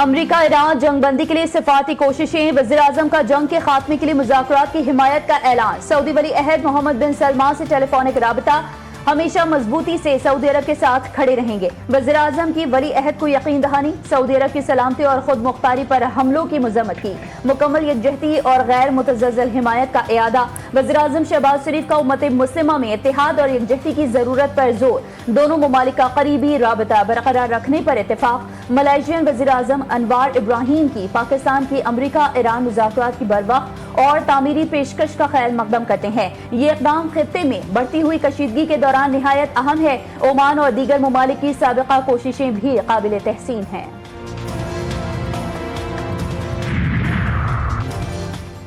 अमरीका Iran जंगबंदी के लिए सिफारती कोशिशें, वज़ीर-ए-आज़म का जंग के खात्मे के लिए मुज़ाकरात की हिमायत का ऐलान। सऊदी वली अहद मोहम्मद बिन सलमान से टेलीफोनिक राबता, हमेशा मजबूती से सऊदी अरब के साथ खड़े रहेंगे। वज़ीर-ए-आज़म की वली अहद को यकीन दहानी, सऊदी अरब की सलामती और खुद मुख्तारी पर हमलों की मजम्मत की। मुकम्मल यकजहती और गैर मुतज़्ज़ल हिमायत का इयादा। वज़ीर-ए-आज़म शहबाज शरीफ का उम्मत मुस्लिमा में इत्तेहाद और यकजहती की जरूरत पर जोर। दोनों ममालिक का करीबी राबता बरकरार रखने पर इत्तेफाक। मलाइशियन वज़ीर-ए-आज़म अनवार इब्राहीम की पाकिस्तान की अमरीका ईरान मुज़ाकरात की बरवक्त और तामीरी पेशकश का खैर मकदम करते हैं। ये इक़दाम खित्ते में बढ़ती हुई कशीदगी के दौरान निहायत अहम है। ओमान और दीगर ममालिक की साबिक़ा कोशिशें भी काबिल तहसीन हैं।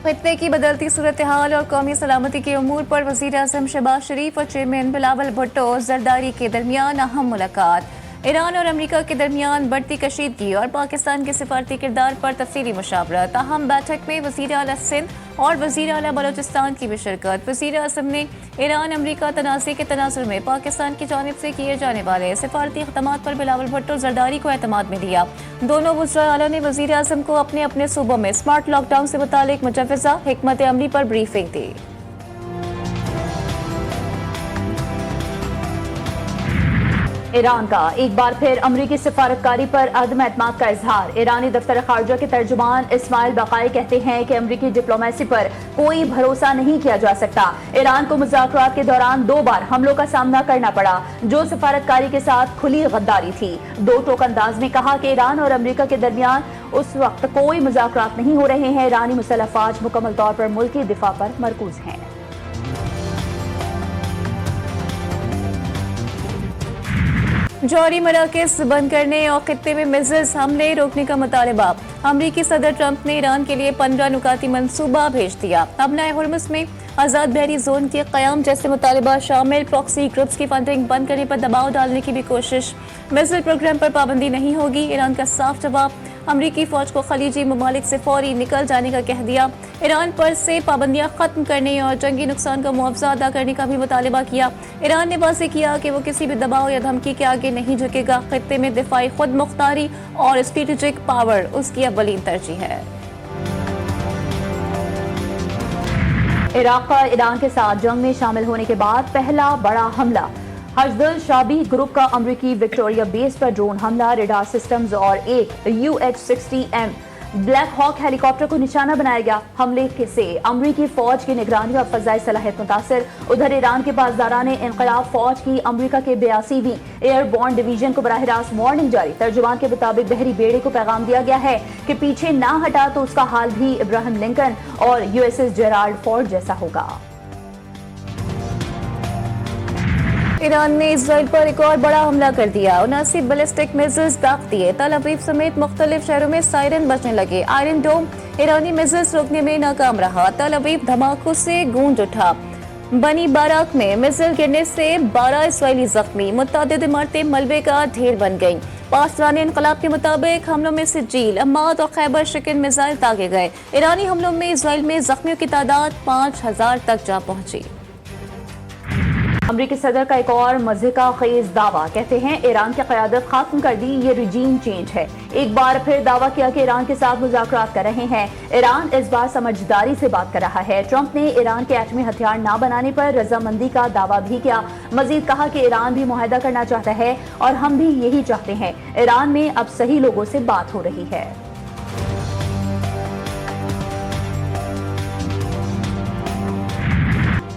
खित्ते की बदलती सूरत हाल और कौमी सलामती के उमूर पर वज़ीर-ए-आज़म शहबाज शरीफ और चेयरमैन बिलावल भुट्टो जरदारी के दरमियान अहम मुलाकात। ईरान और अमरीका के दरमियान बढ़ती कशीदगी और पाकिस्तान के सिफारती किरदार पर तफसीली मुशावरत। अहम बैठक में वज़ीर आला सिंध और वज़ीर आला बलोचिस्तान की भी शिरकत। वज़ीर-ए-आज़म ने ईरान अमरीका तनाज़े के तनाजुर में पाकिस्तान की जानिब से किए जाने वाले सिफारती इक़दामात पर बिलावल भुट्टो जरदारी को एतमाद में लिया। दोनों वज़ीर आला ने वज़ीर-ए-आज़म को अपने अपने सूबों में स्मार्ट लॉकडाउन से मुतालिक मुजव्वज़ा हिकमत अमली पर ब्रीफिंग दी। ईरान का एक बार फिर अमरीकी सिफारतकारी पर अदम एतमाद का इजहार। ईरानी दफ्तर खारजा के तर्जुमान इस्माइल बकाई कहते हैं कि अमरीकी डिप्लोमेसी पर कोई भरोसा नहीं किया जा सकता। ईरान को मुज़ाकरात के दौरान 2 बार हमलों का सामना करना पड़ा, जो सिफारतकारी के साथ खुली गद्दारी थी। दो टोक अंदाज में कहा कि ईरान और अमरीका के दरमियान उस वक्त कोई मुज़ाकरात नहीं हो रहे हैं। ईरानी मुसल्लह अफ़वाज मुकम्मल तौर पर मुल्की दिफा पर मरकूज हैं। जौहरी मराकज़ बंद करने और खित्ते में मिज़ाइल हमले रोकने का मुतालबा। अमरीकी सदर ट्रंप ने ईरान के लिए 15 नुकाती मंसूबा भेज दिया। अपना हुर्मुज़ में आज़ाद बहरी जोन के क़याम जैसे मुतालबा शामिल। प्रॉक्सी ग्रुप्स की फंडिंग बंद करने पर दबाव डालने की भी कोशिश। मिज़ाइल प्रोग्राम पर पाबंदी नहीं होगी। ईरान का साफ जवाब। अमरीकी फौज को खलीजी ममालिक से फौरी निकल जाने का कह दिया। ईरान पर से पाबंदियां खत्म करने और जंगी नुकसान का मुआवजा अदा करने का भी मुतालबा किया। ईरान ने वाज़ेह किया कि वो किसी भी दबाव या धमकी के आगे नहीं झुकेगा। खित्ते में दिफाई खुद मुख्तारी और स्ट्रेटेजिक पावर उसकी अव्वलीन तरजीह है। इराक़ का ईरान के साथ जंग में शामिल होने के बाद पहला बड़ा हमला। हजदुल शाबी ग्रुप का अमरीकी विक्टोरिया बेस पर ड्रोन हमला, रेडार सिस्टम्स और एक UH-60M ब्लैक हॉक हेलीकॉप्टर को निशाना बनाया गया। हमले से अमरीकी फौज की निगरानी और फजाई सलाहियत मुतासर। उधर ईरान के पासदारान इंक़लाब फौज की अमरीका के 82वीं एयरबोर्न डिवीजन को बराह रास्त वार्निंग जारी। तर्जुमान के मुताबिक बहरी बेड़े को पैगाम दिया गया है कि पीछे ना हटा तो उसका हाल भी इब्राहिम लिंकन और USS जेराल्ड फोर्ड जैसा होगा। ईरान ने इजराइल पर एक और बड़ा हमला कर दिया। 79 बैलिस्टिक मिसाइल्स दाग दिए। तल अवीव समेत मुख्तलिफ शहरों में सायरन बजने लगे। आयरन डोम ईरानी मिसाइल्स रोकने में नाकाम रहा। तल अवीव धमाकों से गूंज उठा। बनी बाराक में मिसाइल गिरने से 12 इसराइली जख्मी। मुतअद्दिद इमारतें मलबे का ढेर बन गईं। पासदारान इंक़लाब के मुताबिक हमलों में सिज्जील, अम्माद और खैबर शिकन मिसाइल दागे गए। ईरानी हमलों में इजराइल में जख्मियों की तादाद 5000 तक जा पहुंची। अमरीकी सदर का एक और मज़े का खेज दावा। कहते हैं ईरान की क़यादत खत्म कर दी, ये रिजीम चेंज है। एक बार फिर दावा किया कि ईरान के साथ मुज़ाकरात कर रहे हैं। ईरान इस बार समझदारी से बात कर रहा है। ट्रंप ने ईरान के एटमी हथियार ना बनाने पर रजामंदी का दावा भी किया। मजीद कहा कि ईरान भी मुआहदा करना चाहता है और हम भी यही चाहते हैं। ईरान में अब सही लोगों से बात हो रही है।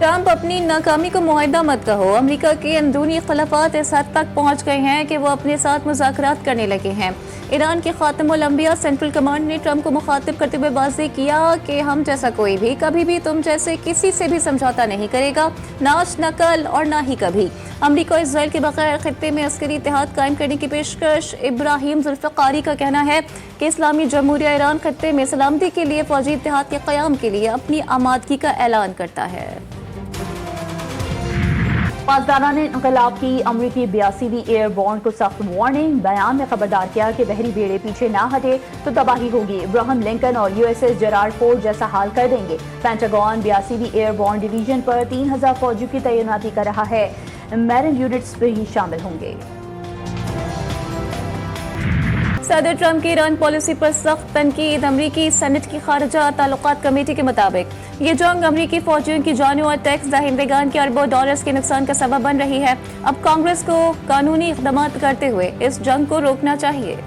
ट्रंप अपनी नाकामी को मुआहदा मत कहो। अमेरिका के अंदरूनी इख्तिलाफात इस हद तक पहुंच गए हैं कि वो अपने साथ मुज़ाकरात करने लगे हैं। ईरान के खातमुल अंबिया सेंट्रल कमांड ने ट्रंप को मुखातिब करते हुए वाज़ेह किया कि हम जैसा कोई भी कभी भी तुम जैसे किसी से भी समझौता नहीं करेगा, ना आज न कल और ना ही कभी। अमरीका और इसराइल के बगैर खित्ते में अस्करी इत्तेहाद कायम करने की पेशकश। इब्राहिम जुल्फ़िकारी का कहना है कि इस्लामी जमहूरिया ईरान खित्ते में सलामती के लिए फौजी इत्तेहाद के क़याम के लिए अपनी आमादगी का ऐलान करता है। पासदारान इंक़लाब की अमरीकी 82वीं एयरबोर्न को सख्त वार्निंग। बयान में खबरदार किया कि बहरी बेड़े पीछे ना हटे तो तबाही होगी। इब्राहिम लिंकन और USS जेराल्ड फोर्ड जैसा हाल कर देंगे। पेंटागन 82वीं एयरबोर्न डिवीजन पर 3000 फौजियों की तैनाती कर रहा है। मैरिन यूनिट्स भी शामिल होंगे। सदर ट्रंप की ईरान पॉलिसी पर सख्त तनकीद। अमरीकी सेनेट की खारजा ताल्लुकात कमेटी के मुताबिक ये जंग अमरीकी फौजियों की जानों और टैक्स दहिंदगान के अरबों डॉलर्स के नुकसान का सबब बन रही है। अब कांग्रेस को कानूनी इक़दाम करते हुए इस जंग को रोकना चाहिए।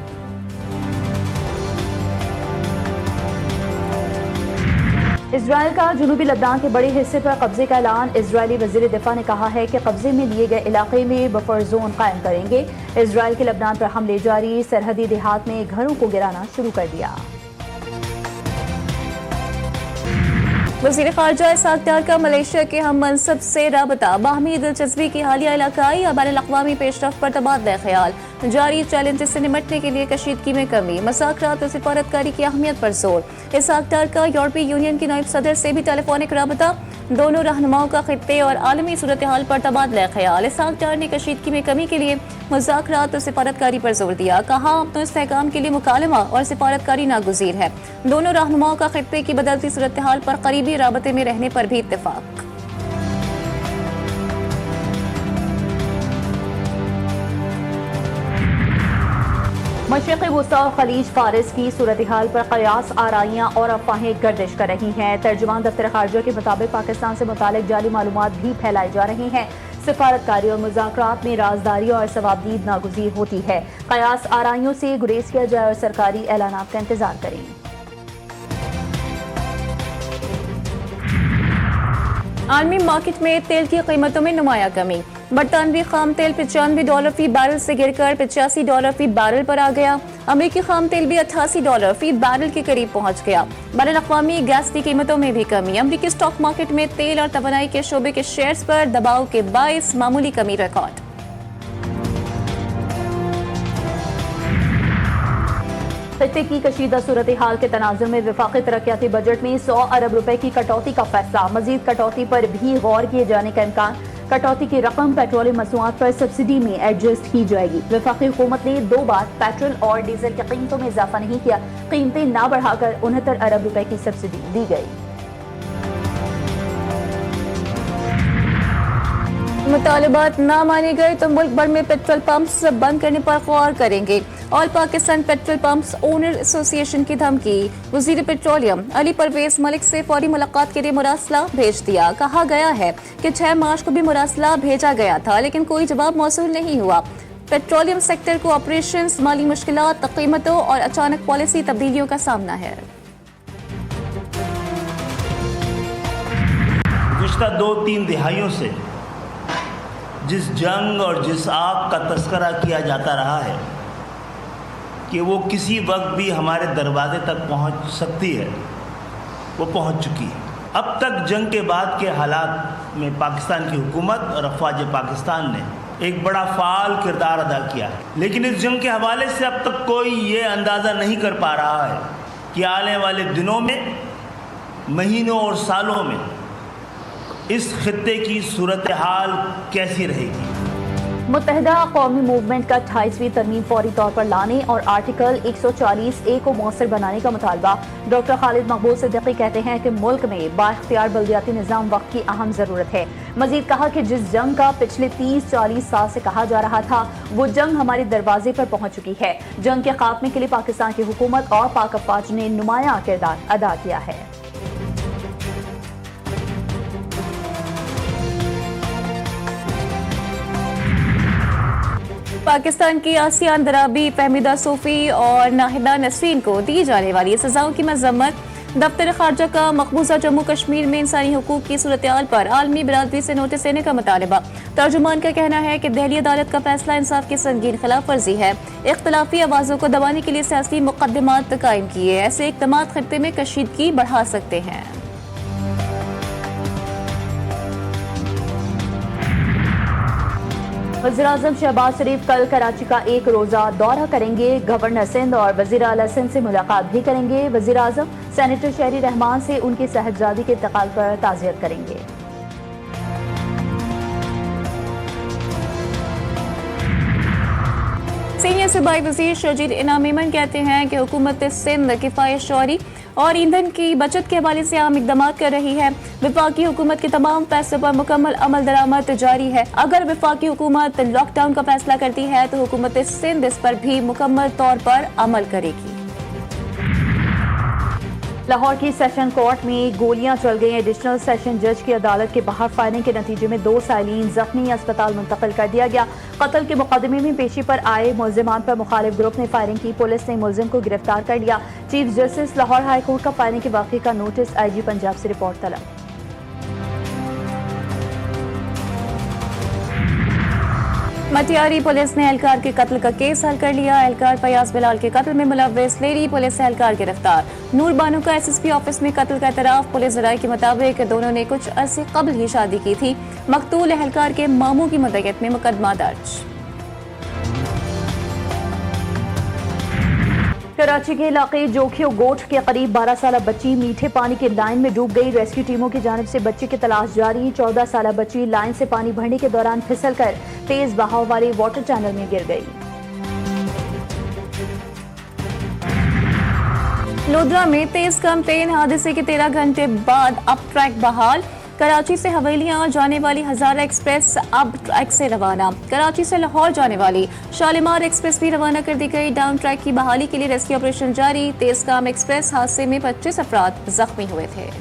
इजराइल का जनूबी लद्दाख के बड़े हिस्से पर कब्जे का ऐलान। इजरायली वज़ीर दिफा ने कहा है कि कब्जे में लिए गए इलाके में बफर जोन कायम करेंगे। इजराइल के लबनान पर हमले जारी, सरहदी देहात में घरों को गिराना शुरू कर दिया। वज़ीर ख़ारजा इसहाक़ डार का मलेशिया के हम मनसब से राबता, बाहमी दिलचस्पी की हालिया इलाकाई और बैनुल-अक़वामी पेशरफ़्त पर तबादला ख़याल, जारी चैलेंज से निपटने के लिए कशीदगी में कमी, मुज़ाकरात और सिफारतकारी की अहमियत पर जोर। इसहाक़ डार का यूरोपीय यूनियन की नायब सदर से भी टेलीफोनिक राबता, दोनों रहनुमाओं का खित्ते और आलमी सूरत हाल पर तबादला ख़याल। इसहाक़ डार ने कशीदगी में कमी के लिए मुज़ाकरात और सिफारतकारी पर जोर दिया, कहा अपने इस्तेहकाम के लिए मुकालमा और सिफारतकारी नागुज़ीर है। दोनों रहनुमाओं का खित्ते की बदलती सूरत हाल पर करीबी राबते में रहने पर भी इत्तेफाक। मशरिक़ी वुस्ता और खलीज फारिस की सूरत हाल पर कयास आराइयाँ और अफवाहें गर्दिश कर रही हैं। तर्जुमान दफ्तर खारजा के मुताबिक पाकिस्तान से मुतालिक जाली मालूमात भी फैलाई जा रही हैं। सिफारतकारी और मुज़ाकरात में राजदारी और सवाबदीद नागुज़ीर होती है। कयास आराइयों से गुरेज किया जाए और सरकारी ऐलानात का इंतजार करें। आलमी मार्केट में तेल की कीमतों में नुमाया कमी। बरतानवी खाम तेल $95 फी बैरल से गिरकर $85 फी बैरल पर आ गया। अमेरिकी खाम तेल भी $88 फी बैरल के करीब पहुंच गया। बैनुल-अक़वामी गैस की कीमतों में भी कमी। अमेरिकी स्टॉक मार्केट में तेल और तवानाई के शोबे के शेयर्स पर दबाव के बाइस मामूली कमी रिकॉर्ड। खित्ते की कशीदा सूरत हाल के तनाजुर में वफाकी तरक्याती बजट में 100 अरब रुपए की कटौती का फैसला। मजीद कटौती पर भी गौर किए जाने का इम्कान। कटौती की रकम पेट्रोलियम मसनूआत पर सब्सिडी में एडजस्ट की जाएगी। वफाकी हुकूमत ने 2 बार पेट्रोल और डीजल की कीमतों में इजाफा नहीं किया। कीमतें ना बढ़ाकर 69 अरब रुपए की सब्सिडी दी गई। मुतालिबात ना माने गए तो मुल्क भर में पेट्रोल पंप्स बंद करने पर गौर करेंगे। All Pakistan petrol pumps owner association की धमकी। वजीर पेट्रोलियम अली परवेज मलिक से फौरी मुलाकात के लिए मुरासला भेज दिया। कहा गया है कि 6 मार्च को भी मुरासला भेजा गया था लेकिन कोई जवाब मौसूल नहीं हुआ। पेट्रोलियम सेक्टर को ऑपरेशंस, माली मुश्किलात, कीमतों और अचानक पॉलिसी तब्दीलियों का सामना है। पिछला 2-3 दिहाइयों से जिस जंग और जिस आग का तस्करा किया जाता रहा है कि वो किसी वक्त भी हमारे दरवाजे तक पहुंच सकती है, वो पहुंच चुकी है। अब तक जंग के बाद के हालात में पाकिस्तान की हुकूमत और अफवाज पाकिस्तान ने एक बड़ा फ़ाल किरदार अदा किया है, लेकिन इस जंग के हवाले से अब तक कोई ये अंदाज़ा नहीं कर पा रहा है कि आने वाले दिनों में, महीनों और सालों में इस खित्ते की सूरत हाल कैसी रहेगी। मुत्तहिदा कौमी मूवमेंट का 28वीं तरमीम फौरी तौर पर लाने और आर्टिकल 140A को मौसर बनाने का मुतालबा। डॉक्टर खालिद मकबूल सिद्दीकी कहते हैं कि मुल्क में बाइख्तियार बल्दियाती निज़ाम वक्त की अहम ज़रूरत है। मजीद कहा कि जिस जंग का पिछले 30-40 साल से कहा जा रहा था वो जंग हमारे दरवाजे पर पहुंच चुकी है। जंग के खात्मे के लिए पाकिस्तान की हुकूमत और पाक अफवाज ने नुमाया किरदार अदा किया है। पाकिस्तान की आसिया अंदराबी, फहमीदा सूफी और नाहिदा नसरीन को दी जाने वाली सजाओं की मजम्मत। दफ्तर खारजा का मकबूजा जम्मू कश्मीर में इंसानी हुकूक की सूरत-ए-हाल पर आलमी बिरादरी से नोटिस देने का मुतालबा। तर्जुमान का कहना है कि दिल्ली अदालत का फैसला इंसाफ की संगीन खिलाफ वर्जी है। इख्तलाफी आवाज़ों को दबाने के लिए सियासी मुकदमात कायम किए। ऐसे इक़दाम खित्ते में कशीदगी बढ़ा सकते हैं। वज़ीर-ए-आज़म शहबाज शरीफ कल कराची का एक रोज़ा दौरा करेंगे। गवर्नर सिंध और वज़ीर आला सिंध से मुलाकात भी करेंगे। वज़ीर-ए-आज़म सेनेटर शहरी रहमान से उनकी साहिबजादी के इंतकाल पर ताज़ियत करेंगे। सीनियर सूबाई वज़ीर शर्जील इनाम मेमन कहते हैं कि हुकूमत सिंध किफ़ायत शौरी और ईंधन की बचत के हवाले से अहम इकदाम कर रही है। वफाकी हुकूमत के तमाम फैसलों पर मुकम्मल अमल दरामद जारी है। अगर वफाकी हुकूमत लॉकडाउन का फैसला करती है तो हुकूमत सिंध इस पर भी मुकम्मल तौर पर अमल करेगी। लाहौर की सेशन कोर्ट में गोलियां चल गई। एडिशनल सेशन जज की अदालत के बाहर फायरिंग के नतीजे में 2 साइलिन जख्मी अस्पताल मुंतकिल कर दिया गया। कत्ल के मुकदमे में पेशी पर आए मुल्जिमान पर मुखालिफ ग्रुप ने फायरिंग की। पुलिस ने मुल्जिम को गिरफ्तार कर लिया। Chief justice Lahore high court का फायरिंग के वाक़े का नोटिस IG पंजाब से रिपोर्ट तलब। मटियारी पुलिस ने एहलकार के कत्ल का केस हल कर लिया। एहलकार फयाज बिलाल के कत्ल में मुलव्विस लेडी पुलिस एहलकार गिरफ्तार। नूर बानो का SSP ऑफिस में कत्ल का एतराफ। पुलिस राय के मुताबिक दोनों ने कुछ अरसे कबल ही शादी की थी। मकतूल एहलकार के मामू की मुद्दत में मुकदमा दर्ज। कराची के इलाके जोखियो गोठ के करीब 12 साल बच्ची मीठे पानी की लाइन में डूब गई। रेस्क्यू टीमों की जानिब से बच्ची की तलाश जारी। 14 साल बच्ची लाइन से पानी भरने के दौरान फिसलकर तेज बहाव वाले वाटर चैनल में गिर गई। लोधरा में तेज कम ट्रेन हादसे के 13 घंटे बाद अब ट्रैक बहाल। कराची से हवेलियां जाने वाली हजारा एक्सप्रेस अब ट्रैक से रवाना। कराची से लाहौर जाने वाली शालीमार एक्सप्रेस भी रवाना कर दी गई। डाउन ट्रैक की बहाली के लिए रेस्क्यू ऑपरेशन जारी। तेज काम एक्सप्रेस हादसे में 25 अफराद जख्मी हुए थे।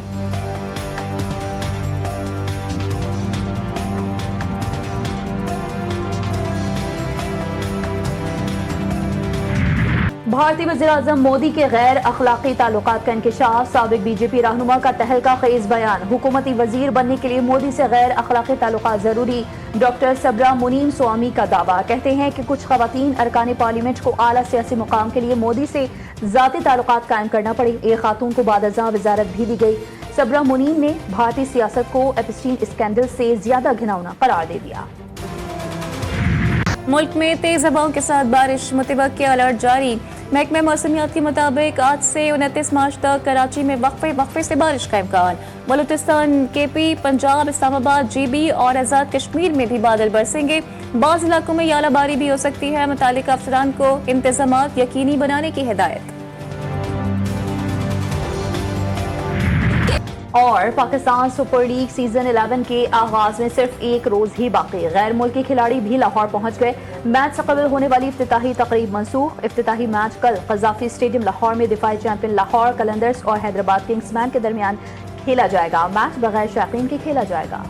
भारतीय वज़ीर-ए-आज़म मोदी के गैर अखलाकी ताल्लुकात का इंकशाफ। साबिक BJP रहनुमा का तहलका खेज बयान। हुकूमती वजीर बनने के लिए मोदी से गैर अखलाकी ताल्लुकात जरूरी। डॉक्टर सबरा मुनीम स्वामी का दावा। कहते हैं कि कुछ खवातीन अरकान पार्लियामेंट को आला सियासी मुकाम के लिए मोदी से जाती ताल्लुकात कायम करना पड़े। एक खातून को बादअज़ां वजारत भी दी गई। सबरा मुनीम ने भारतीय सियासत को एपस्टीन स्कैंडल से ज्यादा घिनौना करार दे दिया। मुल्क में तेज हवाओं के साथ बारिश, मुतवक्किल अलर्ट जारी। महकमे मौसमियात के मुताबिक आज से 29 मार्च तक कराची में वक्फे से बारिश का इम्कान। बलूचिस्तान, KP, पंजाब, इस्लामाबाद, GB और आज़ाद कश्मीर में भी बादल बरसेंगे। बाज़ इलाकों में यालाबारी भी हो सकती है। मुतालिका अफसरान को इंतजामात यकीनी बनाने की हिदायत। और पाकिस्तान सुपर लीग सीजन 11 के आगाज में सिर्फ एक रोज ही बाकी। गैर मुल्की खिलाड़ी भी लाहौर पहुंच गए। मैच से कबल होने वाली इफ्तिताही तकरीब मंसूख। इफ्तिताही मैच कल कज़ाफी स्टेडियम लाहौर में दिफाई चैंपियन लाहौर कलंदर्स और हैदराबाद किंग्समैन के दरमियान खेला जाएगा। मैच बगैर शायकीन के खेला जाएगा।